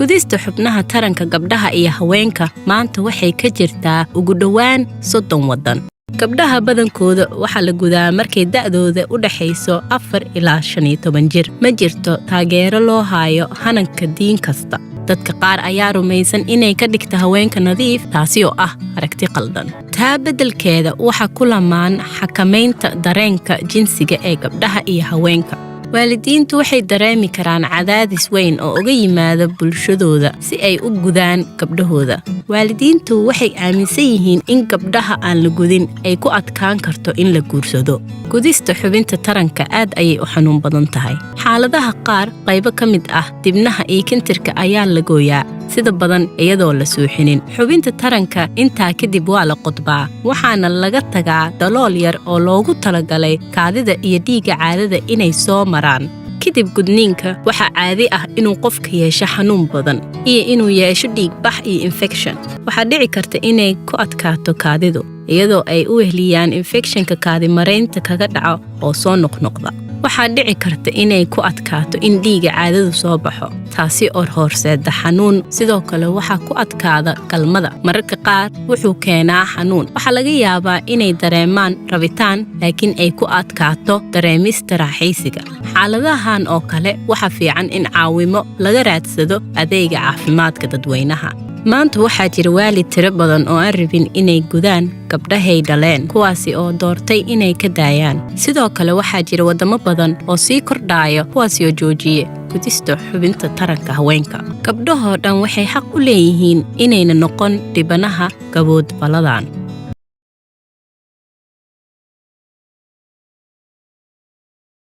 Gudista xubnaha taranka gabdhaha iyo haweenka maanta waxay ka jirtaa ugu dhawaan 30 wadan. Gabdhaha badankooda waxa la gudaa markay da'dooda u dhaxayso 4 ilaa 15 jir. Ma jirto taageero loo hayo hananka diin kasta. Dadka qaar ayaa rumaysan inay ka dhigto haweenka nadiif, taasi oo ah aragti qaldan. Taa beddelkeeda waxa ku lamaan xakamaynta dareenka jinsiga ee gabdhaha iyo haweenka. waalidiintu waxay dareemi karaan cadaadis weyn oo uga yimaada bulshadooda si ay u gudaan gabdhahooda. Waalidiintu waxay aaminsan yihiin in gabdhaha aan la gudin ay ku adkaan karto in la guursado. Gudista xubinta taranka aad ayay u xanuun badan tahay. Xaaladaha qaar, qaybo ka mid ah dibnaha iyo kintirka ayaa la gooyaa, sida badan iyadoo la suuxinin. Xubinta taranka intaa kadib waa la qodbaa, waxaana laga tagaa dalool yar oo loogu talagalay kaadida iyo dhiigga caadada inay soo maraan. Kadib gudniinka waxa caadi ah inuu qofka yeesho xanuun badan iyo inuu yeesho dhiig bax iyo infection. Waxa dhici karta inay ku adkaato kaadidu, iyadoo ay u wehliyaan infectionka kaadi mareynta kaga dhaco oo soo noqnoqda. Waxaa dhici karta inay ku adkaato in dhiigga caadadu soo baxo, taasi oo horseeda xanuun. Sidoo kale waxa ku adkaada galmada. Mararka qaar wuxuu keenaa xanuun. Waxa laga yaabaa inay dareemaan rabitaan, laakiin ay ku adkaato dareemista raaxaysiga. Xaaladahan oo kale waxa fiican in caawimo laga raadsado adeega caafimaadka dadweynaha. Maanta waxaa jira waalid tiro badan oo aan rabin inay gudaan gabdhahay dhaleen, kuwaasi oo doortay inay ka daayaan. Sidoo kale waxaa jira wadamo badan oo sii kordhaya kuwaasi oo joojiye gudista xubinta taranka haweenka. Gabdhahoo dhan waxay xaq u leeyihiin inayna noqon dhibanaha gabood baladan.